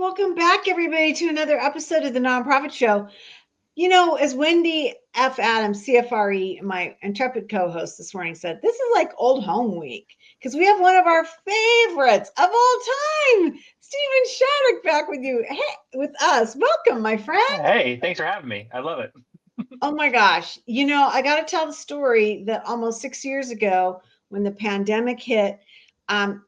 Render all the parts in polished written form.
Welcome back, everybody, to another episode of the Nonprofit Show. You know, as Wendy F. Adams, CFRE, my intrepid co-host this morning said, this is like old home week because we have one of our favorites of all time, Steven Shattuck, back with you, with us. Welcome, my friend. Hey, thanks for having me. I love it. Oh my gosh. You know, I got to tell the story that almost 6 years ago when the pandemic hit,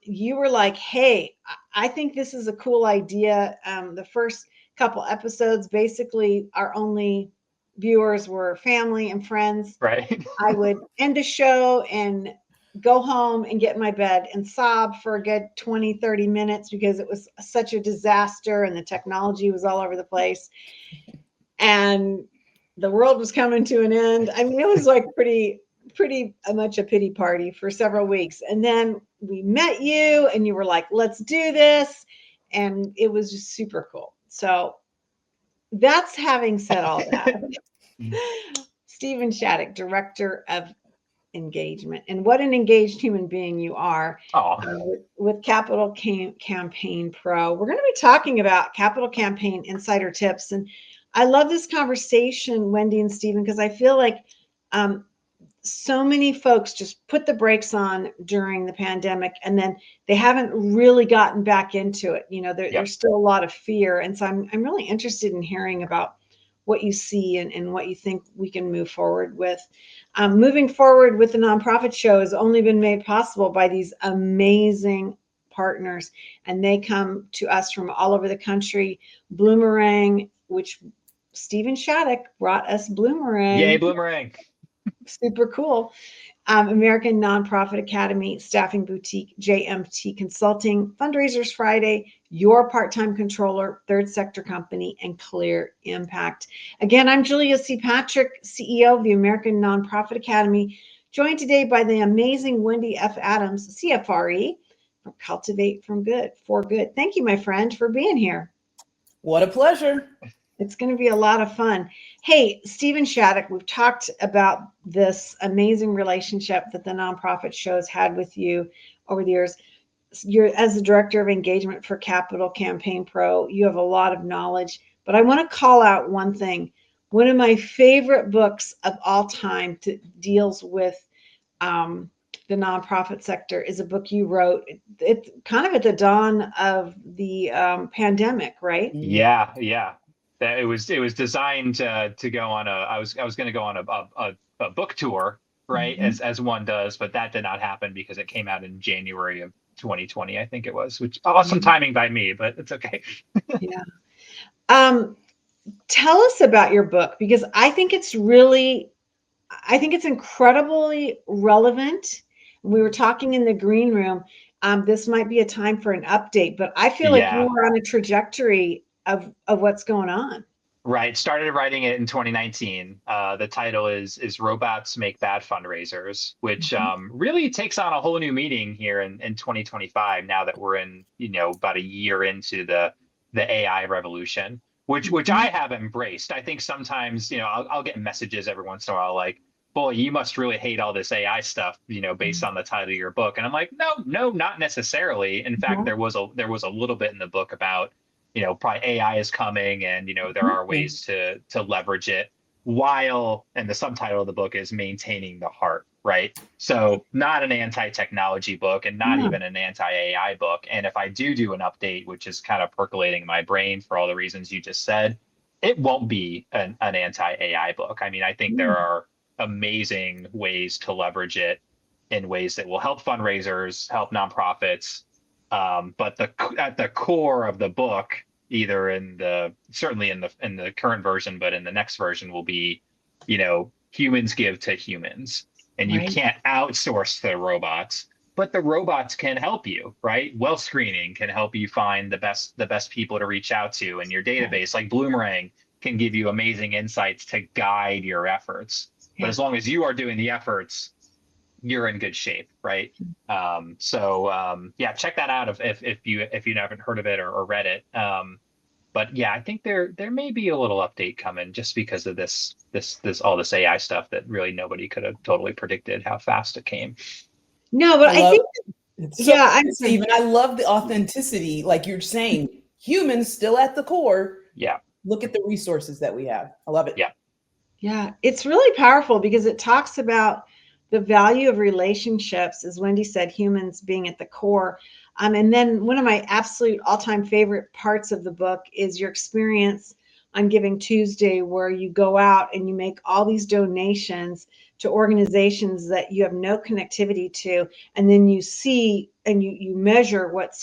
you were like, hey, I think this is a cool idea. The first couple episodes, basically, our only viewers were family and friends. Right. I would end the show and go home and get in my bed and sob for a good 20, 30 minutes because it was such a disaster and the technology was all over the place. And the world was coming to an end. I mean, it was like pretty much a pity party for several weeks. And then we met you and you were like, let's do this. And it was just super cool. So that's having said all that. Steven Shattuck, Director of Engagement. And what an engaged human being you are with Capital Campaign Pro. We're going to be talking about Capital Campaign Insider Tips. And I love this conversation, Wendy and Steven, because I feel like so many folks just put the brakes on during the pandemic and then they haven't really gotten back into it. You know, there's still a lot of fear. And so I'm really interested in hearing about what you see and what you think we can move forward with. Moving forward with the Nonprofit Show has only been made possible by these amazing partners, and they come to us from all over the country. Bloomerang, which Steven Shattuck brought us Bloomerang. Yay, Bloomerang. Super cool. American Nonprofit Academy, Staffing Boutique, JMT Consulting, Fundraisers Friday, Your Part-Time Controller, Third Sector Company, and Clear Impact. Again, I'm Julia C. Patrick, CEO of the American Nonprofit Academy, joined today by the amazing Wendy F. Adams, CFRE, from Cultivate from Good for Good. Thank you, my friend, for being here. What a pleasure. It's going to be a lot of fun. Hey, Steven Shattuck, we've talked about this amazing relationship that the Nonprofit Show has had with you over the years. You're, as the Director of Engagement for Capital Campaign Pro, you have a lot of knowledge, but I want to call out one thing. One of my favorite books of all time deals with the nonprofit sector is a book you wrote. It's kind of at the dawn of the pandemic, right? Yeah. It was designed to go on I was going to go on a book tour, right? Mm-hmm. As one does, but that did not happen because it came out in January of 2020, I think it was, which awesome timing by me, but it's okay. Yeah. Tell us about your book, because I think it's incredibly relevant. We were talking in the green room. This might be a time for an update, but I feel like you were on a trajectory of what's going on. Right. Started writing it in 2019. The title is Robots Make Bad Fundraisers, which really takes on a whole new meaning here in 2025, now that we're in, about a year into the AI revolution, which I have embraced. I think sometimes, I'll get messages every once in a while like, boy, you must really hate all this AI stuff, based on the title of your book. And I'm like, no, not necessarily. In fact, there was a little bit in the book about, probably AI is coming and, there are ways to leverage it while, and the subtitle of the book is Maintaining the Heart, right? So not an anti-technology book and not even an anti-AI book. And if I do an update, which is kind of percolating in my brain for all the reasons you just said, it won't be an anti-AI book. I mean, I think there are amazing ways to leverage it in ways that will help fundraisers, help nonprofits. But at the core of the book, either certainly in the current version, but in the next version will be, humans give to humans, and you can't outsource the robots, but the robots can help you, right? Well, screening can help you find the best people to reach out to, and your database, like Bloomerang, can give you amazing insights to guide your efforts. But as long as you are doing the efforts, you're in good shape, right? Check that out if you haven't heard of it or read it. But yeah, I think there may be a little update coming just because of this all this AI stuff that really nobody could have totally predicted how fast it came. No, but I think Steven, I love the authenticity, like you're saying. humans still at the core. Yeah. Look at the resources that we have. I love it. Yeah. Yeah, it's really powerful because it talks about the value of relationships, as Wendy said, humans being at the core. And then one of my absolute all-time favorite parts of the book is your experience on Giving Tuesday, where you go out and you make all these donations to organizations that you have no connectivity to, and then you see and you measure what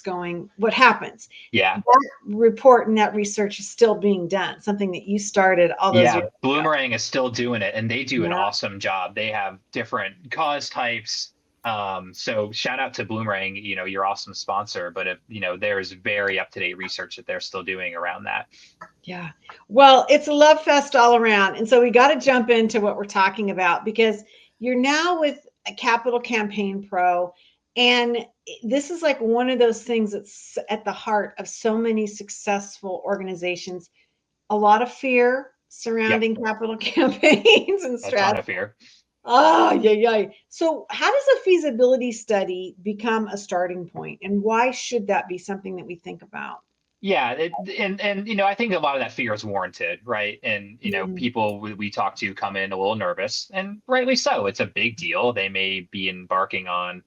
happens. Yeah. That report and that research is still being done, something that you started all those years ago. Bloomerang is still doing it, and they do an Yeah. awesome job. They have different cause types. So shout out to Bloomerang, your awesome sponsor, but if, there's very up-to-date research that they're still doing around that. Yeah. Well, it's a love fest all around. And so we got to jump into what we're talking about, because you're now with a Capital Campaign Pro. And this is like one of those things that's at the heart of so many successful organizations. A lot of fear surrounding capital campaigns and strategy. A ton of fear. Oh, yeah. So how does a feasibility study become a starting point, and why should that be something that we think about? Yeah, and I think a lot of that fear is warranted, right? And people we talk to come in a little nervous, and rightly so. It's a big deal. They may be embarking on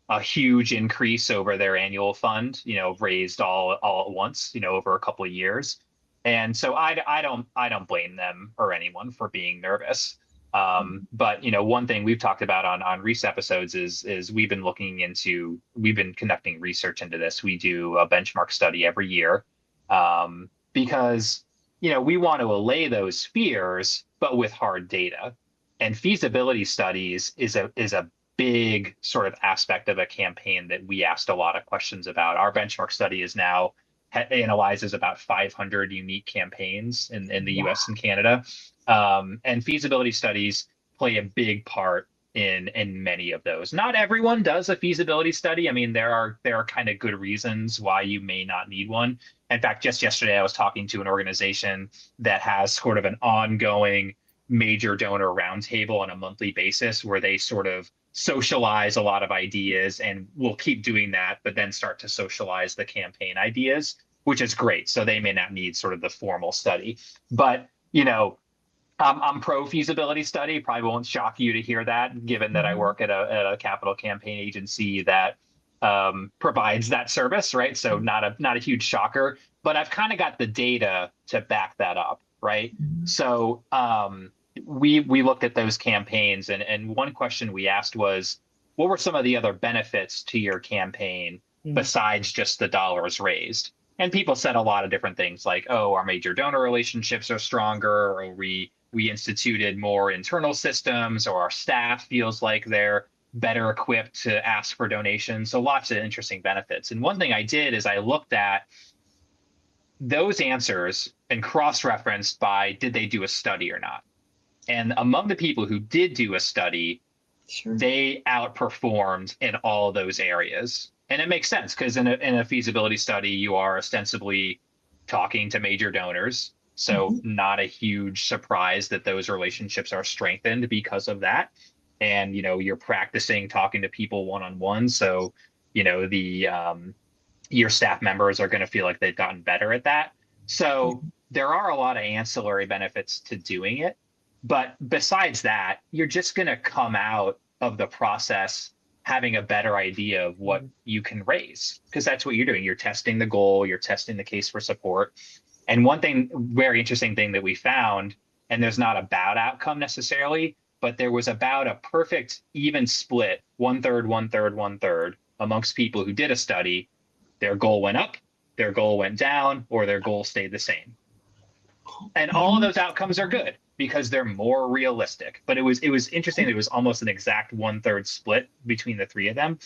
a huge increase over their annual fund, raised all at once, over a couple of years. And so I don't blame them or anyone for being nervous. But one thing we've talked about on Reese episodes is we've been conducting research into this. We do a benchmark study every year, because we want to allay those fears, but with hard data. And feasibility studies is a big sort of aspect of a campaign that we asked a lot of questions about. Our benchmark study is now analyzes about 500 unique campaigns in the US and Canada. And feasibility studies play a big part in many of those. Not everyone does a feasibility study. I mean, there are kind of good reasons why you may not need one. In fact, just yesterday, I was talking to an organization that has sort of an ongoing major donor roundtable on a monthly basis, where they sort of socialize a lot of ideas, and we'll keep doing that, but then start to socialize the campaign ideas, which is great. So they may not need sort of the formal study, but I'm pro feasibility study. Probably won't shock you to hear that, given that I work at a capital campaign agency that provides that service, right? So not a huge shocker, but I've kind of got the data to back that up, right? So we looked at those campaigns, and one question we asked was, what were some of the other benefits to your campaign besides just the dollars raised? And people said a lot of different things, like, oh, our major donor relationships are stronger, or we instituted more internal systems, or our staff feels like they're better equipped to ask for donations. So lots of interesting benefits. And one thing I did is I looked at those answers and cross-referenced by, did they do a study or not? And among the people who did do a study, they outperformed in all those areas. And it makes sense, because in a feasibility study, you are ostensibly talking to major donors. So not a huge surprise that those relationships are strengthened because of that. And, you're practicing talking to people one-on-one. So, your staff members are going to feel like they've gotten better at that. So there are a lot of ancillary benefits to doing it. But besides that, you're just going to come out of the process having a better idea of what you can raise, because that's what you're doing. You're testing the goal, you're testing the case for support. And one very interesting thing that we found, and there's not a bad outcome necessarily, but there was about a perfect even split, 1/3, 1/3, 1/3 amongst people who did a study. Their goal went up, their goal went down, or their goal stayed the same. And all of those outcomes are good because they're more realistic. But it was interesting. It was almost an exact 1/3 split between the three of them.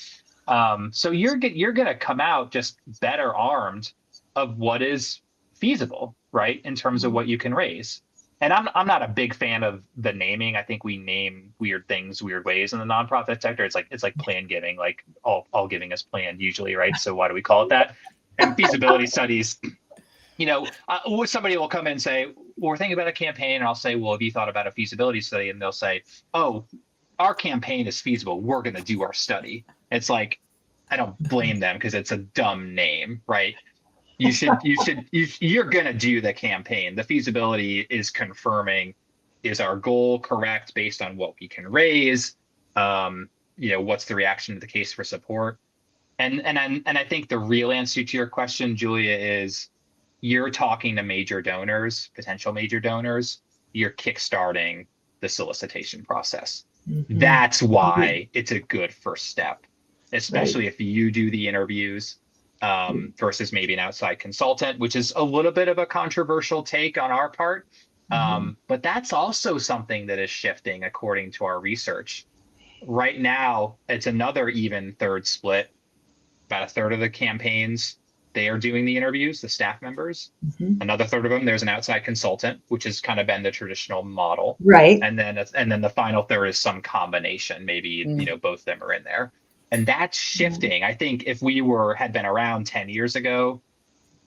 So you're going to come out just better armed of what is feasible, right, in terms of what you can raise. And I'm not a big fan of the naming. I think we name weird things weird ways in the nonprofit sector. It's like plan giving, like all giving is planned usually, right? So why do we call it that? And feasibility studies, somebody will come in and say, well, we're thinking about a campaign, and I'll say, well, have you thought about a feasibility study? And they'll say, oh, our campaign is feasible, we're going to do our study. It's like, I don't blame them, because it's a dumb name, right? you're going to do the campaign. The feasibility is confirming, is our goal correct based on what we can raise? What's the reaction to the case for support? And I think the real answer to your question, Julia, is you're talking to major donors, potential major donors. You're kickstarting the solicitation process. That's why it's a good first step, especially if you do the interviews versus maybe an outside consultant, which is a little bit of a controversial take on our part. But that's also something that is shifting according to our research. Right now, it's another even third split. About a third of the campaigns, they are doing the interviews, the staff members. Another third of them, there's an outside consultant, which has kind of been the traditional model. Right. And then the final third is some combination. Maybe both of them are in there. And that's shifting. I think if we had been around 10 years ago,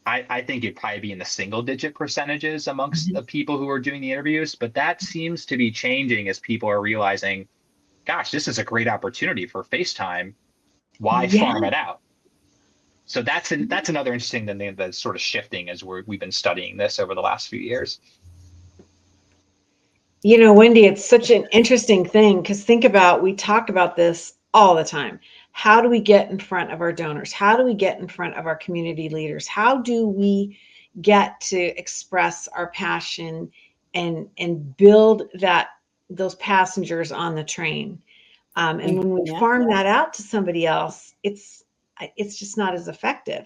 I think it'd probably be in the single-digit percentages amongst the people who are doing the interviews. But that seems to be changing as people are realizing, gosh, this is a great opportunity for FaceTime. Why farm it out? So that's another interesting thing that's sort of shifting as we've been studying this over the last few years. Wendy, it's such an interesting thing because think about, we talk about this all the time. How do we get in front of our donors? How do we get in front of our community leaders? How do we get to express our passion and build those passengers on the train? And when we farm that out to somebody else, it's just not as effective.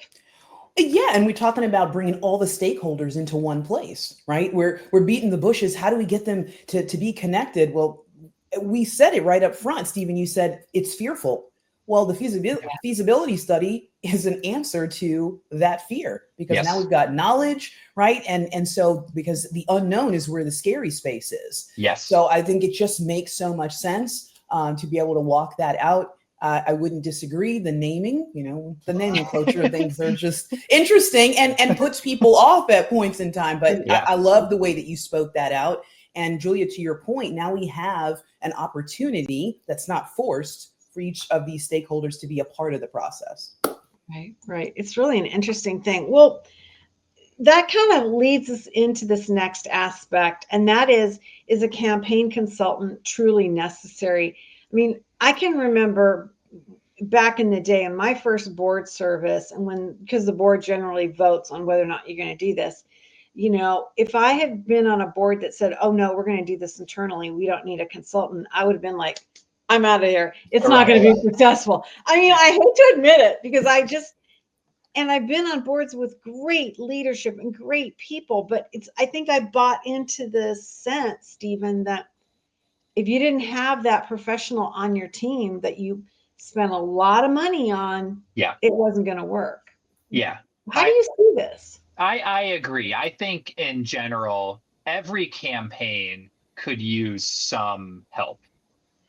Yeah, and we're talking about bringing all the stakeholders into one place, right? We're beating the bushes. How do we get them to be connected? Well, we said it right up front, Steven. You said it's fearful. Well, the feasibility study is an answer to that fear because now we've got knowledge, right? And so because the unknown is where the scary space is. Yes. So I think it just makes so much sense to be able to walk that out. I wouldn't disagree. The naming, the nomenclature things are just interesting and puts people off at points in time. But I love the way that you spoke that out. And Julia, to your point, now we have an opportunity that's not forced for each of these stakeholders to be a part of the process. Right. It's really an interesting thing. Well, that kind of leads us into this next aspect, and that is a campaign consultant truly necessary? I mean, I can remember back in the day in my first board service, and because the board generally votes on whether or not you're going to do this, if I had been on a board that said, oh no, we're going to do this internally, we don't need a consultant, I would have been like, I'm out of here. It's not going to be successful. I mean, I hate to admit it because I've been on boards with great leadership and great people, but I think I bought into this sense, Steven, that if you didn't have that professional on your team that you spent a lot of money on, it wasn't going to work. Yeah. How do you see this? I agree. I think in general, every campaign could use some help,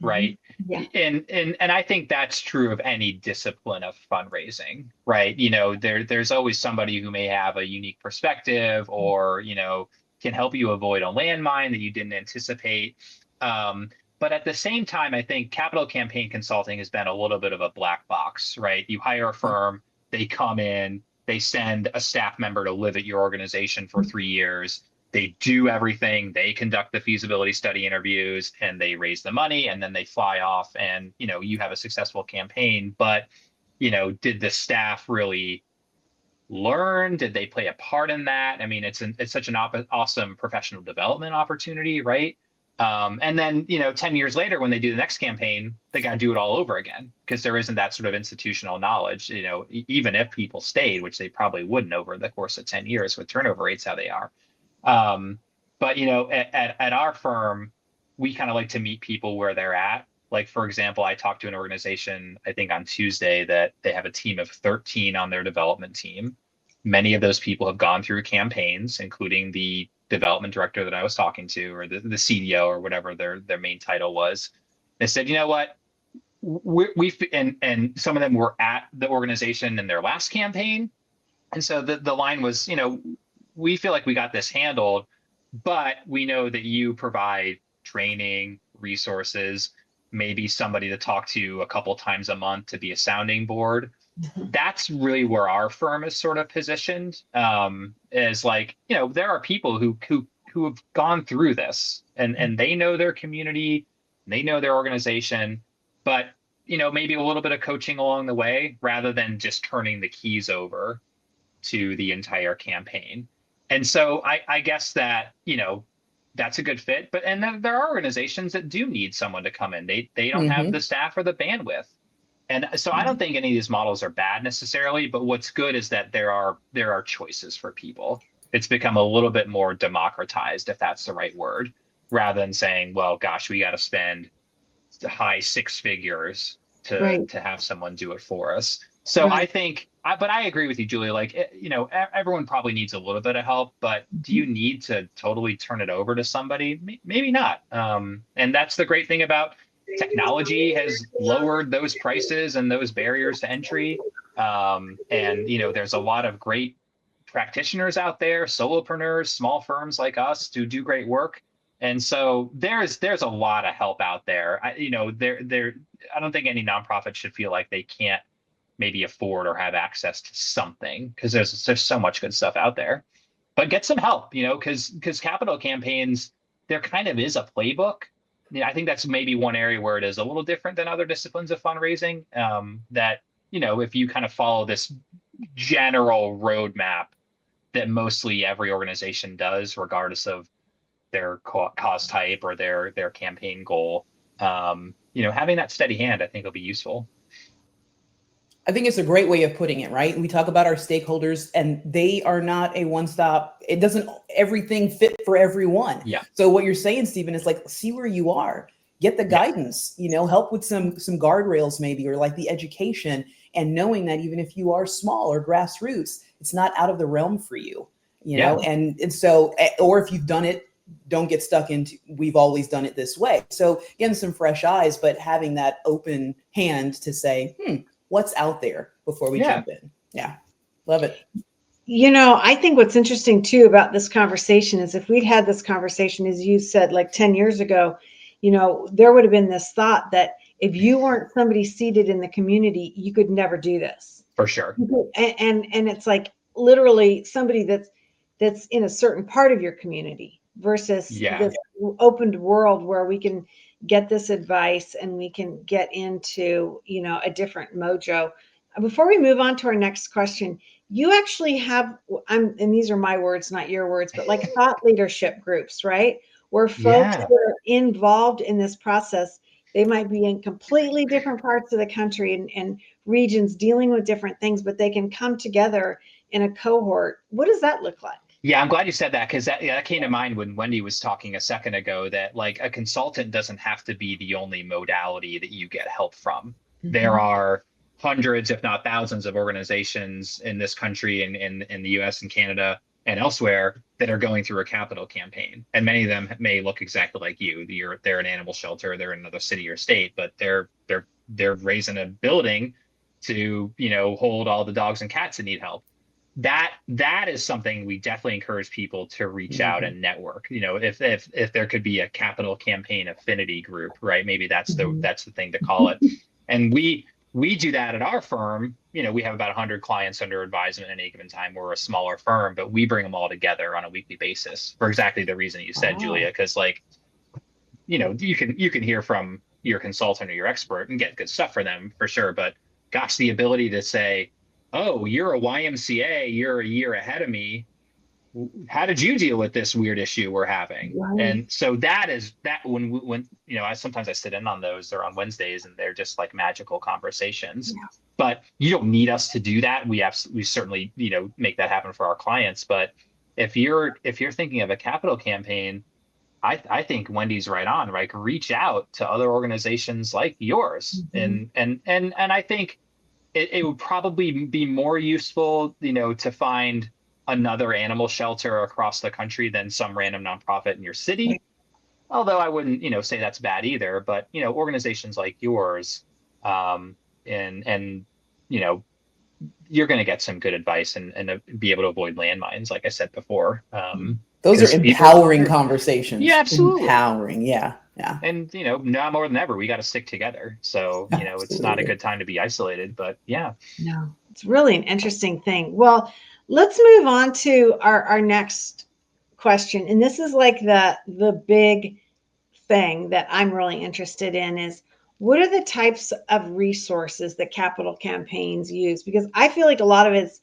right? Yeah. And I think that's true of any discipline of fundraising, right? There's always somebody who may have a unique perspective or, can help you avoid a landmine that you didn't anticipate. But at the same time, I think capital campaign consulting has been a little bit of a black box, right? You hire a firm, they come in, they send a staff member to live at your organization for 3 years. They do everything. They conduct the feasibility study interviews and they raise the money and then they fly off and, you have a successful campaign. But, did the staff really learn? Did they play a part in that? I mean, it's such an awesome professional development opportunity, right? And then, 10 years later, when they do the next campaign, they got to do it all over again because there isn't that sort of institutional knowledge, even if people stayed, which they probably wouldn't over the course of 10 years with turnover rates how they are. But, at our firm, we kind of like to meet people where they're at. Like, for example, I talked to an organization, I think on Tuesday, that they have a team of 13 on their development team. Many of those people have gone through campaigns, including the development director that I was talking to, or the CDO, or whatever their main title was. They said, you know what, and some of them were at the organization in their last campaign. And so the line was, we feel like we got this handled, but we know that you provide training, resources, maybe somebody to talk to a couple times a month to be a sounding board. that's really where our firm is sort of positioned, is like, there are people who have gone through this, and they know their community, they know their organization, but maybe a little bit of coaching along the way rather than just turning the keys over to the entire campaign. And so I guess that, that's a good fit. But and then there are organizations that do need someone to come in. They don't have the staff or the bandwidth. And so I don't think any of these models are bad necessarily, but what's good is that there are choices for people. It's become a little bit more democratized, if that's the right word, rather than saying, well, gosh, we got to spend high six figures to have someone do it for us. So I think, but I agree with you, Julia. Like, everyone probably needs a little bit of help, but do you need to totally turn it over to somebody? Maybe not. And that's the great thing about technology, has lowered those prices and those barriers to entry. And there's a lot of great practitioners out there, solopreneurs, small firms like us who do great work. And so there's a lot of help out there. I don't think any nonprofit should feel like they can't maybe afford or have access to something, because there's so much good stuff out there. But get some help, because capital campaigns, there kind of is a playbook. I think that's maybe one area where it is a little different than other disciplines of fundraising. That if you kind of follow this general roadmap that mostly every organization does, regardless of their cause type or their campaign goal, having that steady hand, I think, will be useful. I think it's a great way of putting it, right? We talk about our stakeholders, and they are not a one-stop. It doesn't everything fit for everyone. Yeah. So what you're saying, Steven, is like, see where you are, get the guidance, help with some guardrails maybe, or like the education, and knowing that even if you are small or grassroots, it's not out of the realm for you, know? And so, or if you've done it, don't get stuck into, we've always done it this way. So getting some fresh eyes, but having that open hand to say, what's out there before we jump in. Yeah. Love it. I think what's interesting too about this conversation is, if we'd had this conversation, as you said, like 10 years ago, there would have been this thought that if you weren't somebody seated in the community, you could never do this. For sure. And it's like literally somebody that's in a certain part of your community versus this opened world where we can get this advice and we can get into, a different mojo. Before we move on to our next question, you actually have, and these are my words, not your words, but like thought leadership groups, right? Where folks that are involved in this process, they might be in completely different parts of the country and regions dealing with different things, but they can come together in a cohort. What does that look like? Yeah, I'm glad you said that, because that came to mind when Wendy was talking a second ago, that like a consultant doesn't have to be the only modality that you get help from. There are hundreds, if not thousands, of organizations in this country and in the US and Canada and elsewhere that are going through a capital campaign. And many of them may look exactly like you. They're an animal shelter, they're in another city or state, but they're raising a building to, hold all the dogs and cats that need help. That is something we definitely encourage people to reach out and network. If there could be a capital campaign affinity group, right? Maybe that's the thing to call it. And we do that at our firm. We have about 100 clients under advisement at any given time. We're a smaller firm, but we bring them all together on a weekly basis for exactly the reason you said, Julia, because you can hear from your consultant or your expert and get good stuff for them for sure. But gosh, the ability to say, oh, you're a YMCA, you're a year ahead of me. How did you deal with this weird issue we're having? Right. And so that when sometimes I sit in on those, they're on Wednesdays and they're just like magical conversations. Yeah. But you don't need us to do that. We certainly, make that happen for our clients. But if you're thinking of a capital campaign, I think Wendy's right on, right? Reach out to other organizations like yours. And I think it would probably be more useful, to find another animal shelter across the country than some random nonprofit in your city. Right. Although I wouldn't, say that's bad either. But, organizations like yours, and you're going to get some good advice and be able to avoid landmines, like I said before. Those are empowering conversations. Yeah, absolutely. Empowering. Yeah. Yeah. And, now more than ever, we got to stick together. So, it's not a Absolutely. good time to be isolated, but yeah. No, it's really an interesting thing. Well, let's move on to our next question. And this is like the big thing that I'm really interested in is what are the types of resources that capital campaigns use? Because I feel like a lot of it's,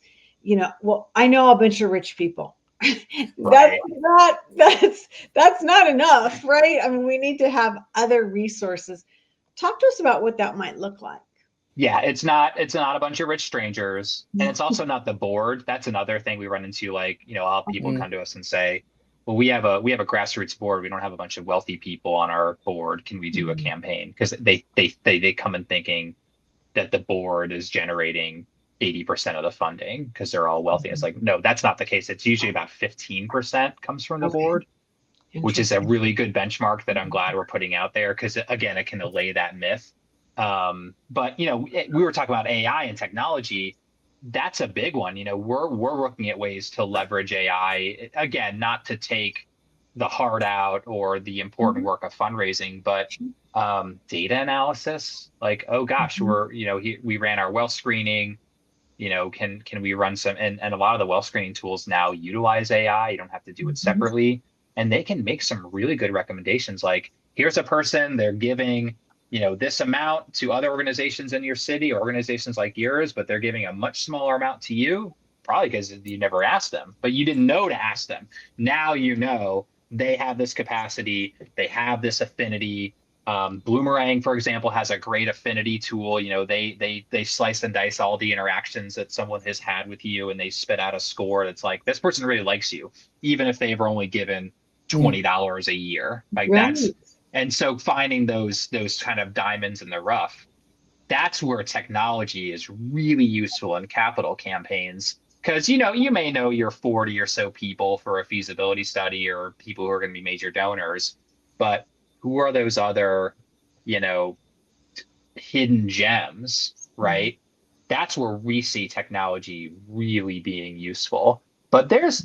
well, I know a bunch of rich people. Right. That's not enough, right? I mean, we need to have other resources. Talk to us about what that might look like. Yeah, it's not a bunch of rich strangers, and it's also not the board. That's another thing we run into. Like, I'll have people Mhm. come to us and say, well, we have a grassroots board. We don't have a bunch of wealthy people on our board. Can we do a campaign? Because they come in thinking that the board is generating 80% of the funding because they're all wealthy. It's like, no, that's not the case. It's usually about 15% comes from the Okay, board, which is a interesting. really good benchmark that I'm glad we're putting out there because, again, it can allay that myth. But we were talking about AI and technology. That's a big one. We're looking at ways to leverage AI, again, not to take the heart out or the important Mhm. work of fundraising, but data analysis. Like, oh gosh, Mhm. we ran our wealth screening. Can we run some, and a lot of the wealth screening tools now utilize AI. You don't have to do it Mhm. separately, and they can make some really good recommendations. Like, here's a person, they're giving this amount to other organizations in your city or organizations like yours, but they're giving a much smaller amount to you, probably because you never asked them, but you didn't know to ask them. Now they have this capacity, they have this affinity. Bloomerang, for example, has a great affinity tool. They slice and dice all the interactions that someone has had with you, and they spit out a score that's like, this person really likes you, even if they've only given Mm. $20 a year. Like, Right. and so finding those kind of diamonds in the rough, that's where technology is really useful in capital campaigns. Because you may know your 40 or so people for a feasibility study or people who are going to be major donors, but who are those other, you know, hidden gems, Mhm. right? That's where we see technology really being useful. But there's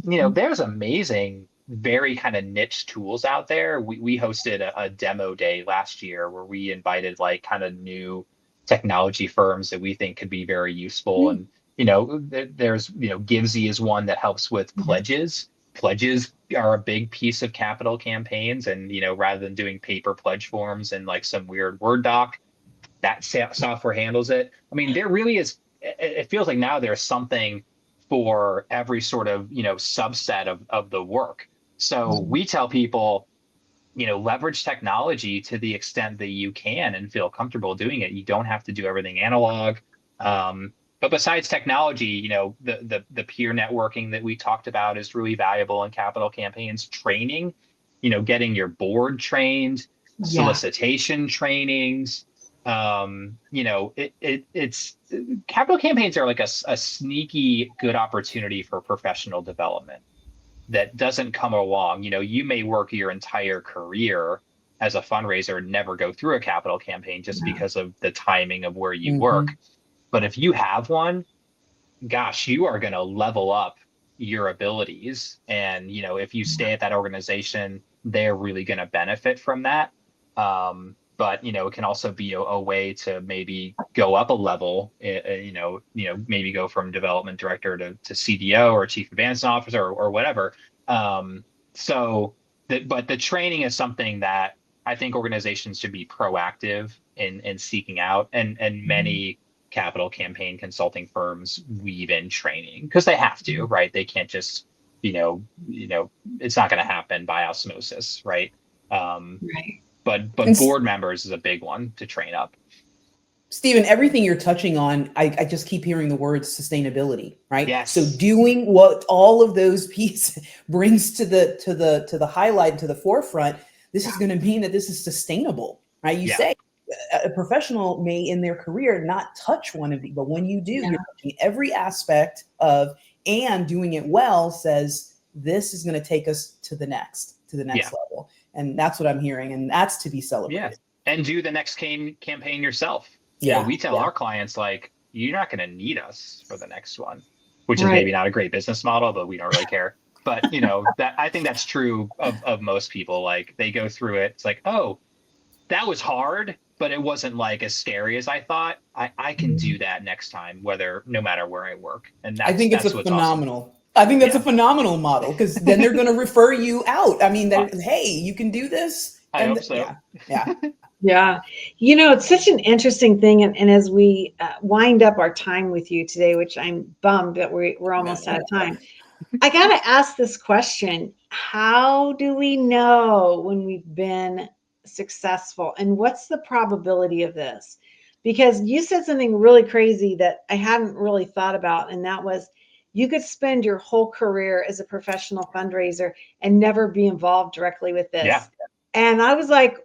amazing, very kind of niche tools out there. We hosted a demo day last year where we invited like kind of new technology firms that we think could be very useful. Mhm. And there's Givesy is one that helps with pledges. Pledges are a big piece of capital campaigns, and rather than doing paper pledge forms and like some weird Word doc, that software handles it. I mean, there really is. It feels like now there's something for every sort of subset of the work. So Mhm. we tell people, leverage technology to the extent that you can and feel comfortable doing it. You don't have to do everything analog. But besides technology, the peer networking that we talked about is really valuable in capital campaigns. Training, getting your board trained, Yeah. solicitation trainings. It's capital campaigns are like a sneaky good opportunity for professional development that doesn't come along. You may work your entire career as a fundraiser, never go through a capital campaign just Yeah. because of the timing of where you work. Mhm. But if you have one, gosh, you are going to level up your abilities. And, if you stay at that organization, they're really going to benefit from that. But, it can also be a way to maybe go up a level, maybe go from development director to CDO or chief advancement officer or whatever. But the training is something that I think organizations should be proactive in seeking out, and Mhm. many capital campaign consulting firms weave in training because they have to, right? They can't just, it's not going to happen by osmosis, right? Um, Right. but And board members is a big one to train up. Stephen, everything you're touching on, I just keep hearing the word sustainability, right? So Yes. doing what all of those pieces brings to the highlight, to the forefront, this is going to mean that this is sustainable, right? You Yeah. say a professional may in their career not touch one of these, but when you do, Yeah. you're touching every aspect of, and doing it well says this is going to take us to the Yeah. next level. And that's what I'm hearing. And that's to be Yeah. celebrated. And do the next campaign yourself. Yeah. We tell Yeah. our clients, like, you're not going to need us for the next one, which is Right. maybe not a great business model, but we don't really care. But that I think that's true of most people. Like, they go through it. It's like, oh, that was hard, but it wasn't like as scary as I thought. I can do that next time, no matter where I work. And I think it's that's a what's phenomenal. awesome. I think that's a Yeah. phenomenal model, because then they're going to refer you out. I mean, hey, you can do this. I hope so. Yeah. Yeah. You know, it's such an interesting thing. And as we wind up our time with you today, which I'm bummed that we're almost out of time, I got to ask this question. How do we know when we've been successful, and what's the probability of this? Because you said something really crazy that I hadn't really thought about, and that was you could spend your whole career as a professional fundraiser and never be involved directly with this. Yeah. And I was like,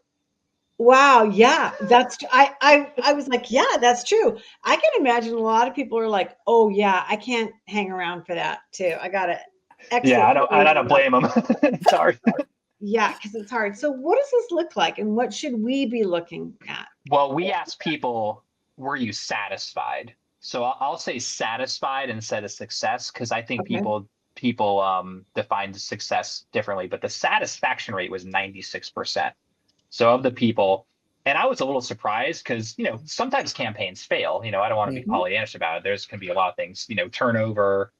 wow, yeah, I was like, yeah, that's true. I can imagine a lot of people are like, oh yeah, I can't hang around for that too. I gotta exit. Yeah, I don't blame them. It's hard. Yeah, because it's hard. So what does this look like, and what should we be looking at? Well, we ask people, were you satisfied? So I'll say satisfied instead of success, because I think Okay. people define success differently, but the satisfaction rate was 96%. So of the people, and I was a little surprised because, sometimes campaigns fail. I don't want to be Pollyannish about it. There's going to be a lot of things, turnover,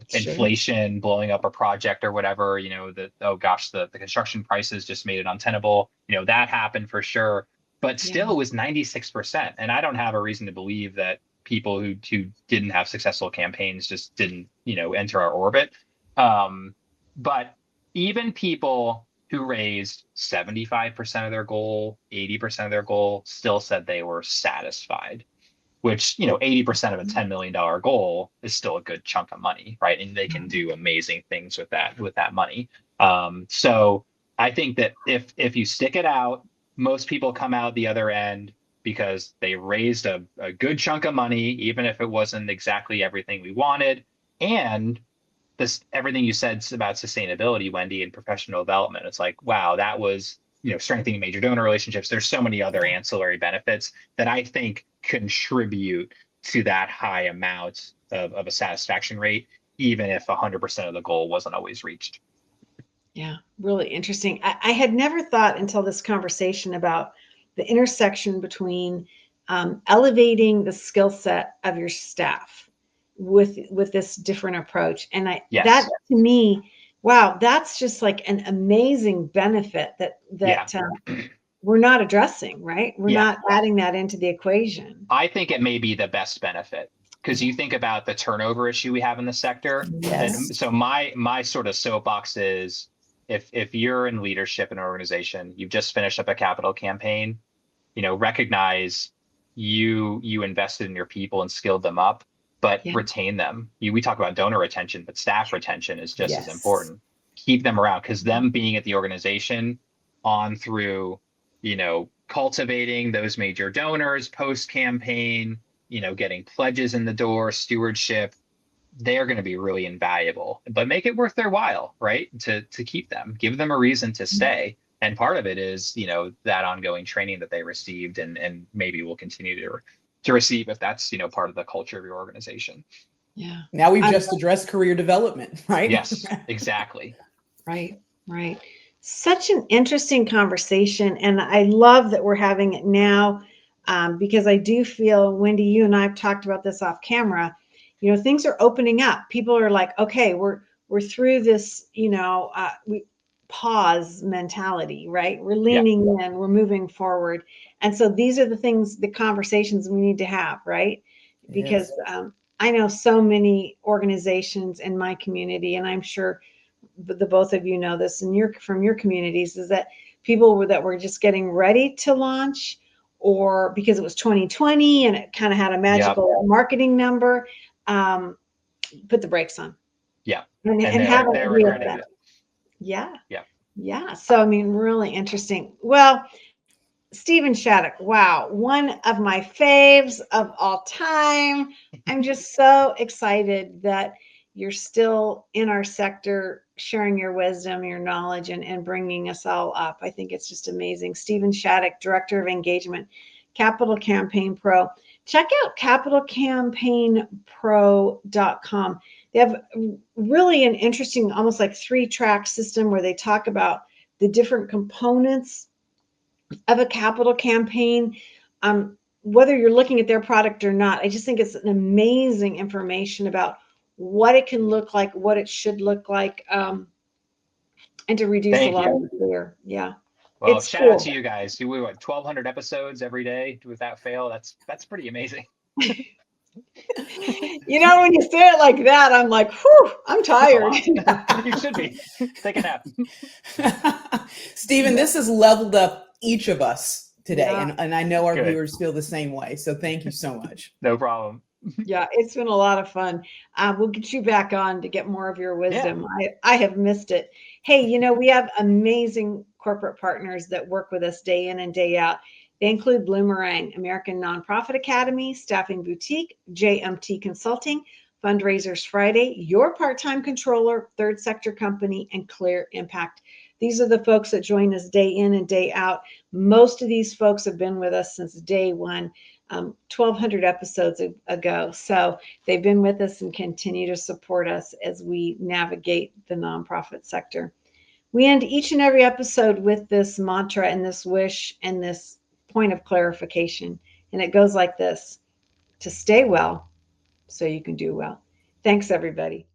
inflation, blowing up a project or whatever, the construction prices just made it untenable. That happened for sure. But still, it was 96%. And I don't have a reason to believe that people who didn't have successful campaigns just didn't, enter our orbit. But even people who raised 75% of their goal, 80% of their goal, still said they were satisfied, which, 80% of a $10 million goal is still a good chunk of money, right? And they can do amazing things with that money. So I think that if you stick it out, most people come out the other end because they raised a good chunk of money, even if it wasn't exactly everything we wanted. And everything you said about sustainability, Wendy, and professional development, it's like, wow, that was, strengthening major donor relationships. There's so many other ancillary benefits that I think contribute to that high amount of a satisfaction rate, even if 100% of the goal wasn't always reached. Yeah, really interesting. I had never thought until this conversation about the intersection between elevating the skill set of your staff with this different approach. And that to me, wow, that's just like an amazing benefit that we're not addressing, right? We're not adding that into the equation. I think it may be the best benefit, because you think about the turnover issue we have in the sector. Yes. And so my sort of soapbox is, if you're in leadership in an organization, you've just finished up a capital campaign, recognize you invested in your people and skilled them up, but retain them. We talk about donor retention, but staff retention is just as important. Keep them around, because them being at the organization on through, cultivating those major donors post-campaign, getting pledges in the door, stewardship, they're going to be really invaluable. But make it worth their while, right? To keep them, give them a reason to stay. And part of it is, that ongoing training that they received and maybe will continue to receive if that's, part of the culture of your organization. Yeah. Now we've just addressed career development, right? Yes, exactly. Right. Such an interesting conversation. And I love that we're having it now, because I do feel, Wendy, you and I have talked about this off camera, things are opening up. People are like, okay, we're through this, we pause mentality, right? We're leaning in, we're moving forward. And so these are the conversations we need to have, right? Because I know so many organizations in my community, and I'm sure the both of you know this from your communities, is that people that were just getting ready to launch, or because it was 2020 and it kind of had a magical marketing number, put the brakes on. Yeah. And have they're regretting it. Yeah. So, I mean, really interesting. Well, Steven Shattuck, wow, one of my faves of all time. I'm just so excited that you're still in our sector, sharing your wisdom, your knowledge, and bringing us all up. I think it's just amazing. Steven Shattuck, Director of Engagement, Capital Campaign Pro. Check out capitalcampaignpro.com. They have really an interesting, almost like 3-track system where they talk about the different components of a capital campaign, whether you're looking at their product or not. I just think it's an amazing information about what it can look like, what it should look like, and to reduce a Thank lot you. of fear. Yeah. Well, It's shout out cool. to you guys. We what 1,200 episodes every day without fail. That's pretty amazing. You know, when you say it like that, I'm like, whew, I'm That's a tired. lot. You should be. Take a nap. Stephen, this has leveled up each of us today. Yeah. And I know our Good. viewers feel the same way. So thank you so much. No problem. Yeah, it's been a lot of fun. We'll get you back on to get more of your wisdom. I have missed it. Hey, you know, we have amazing corporate partners that work with us day in and day out. They include Bloomerang, American Nonprofit Academy, Staffing Boutique, JMT Consulting, Fundraisers Friday, Your Part-Time Controller, Third Sector Company, and Clear Impact. These are the folks that join us day in and day out. Most of these folks have been with us since day one. 1,200 episodes ago. So they've been with us and continue to support us as we navigate the nonprofit sector. We end each and every episode with this mantra and this wish and this point of clarification. And it goes like this: to stay well so you can do well. Thanks, everybody.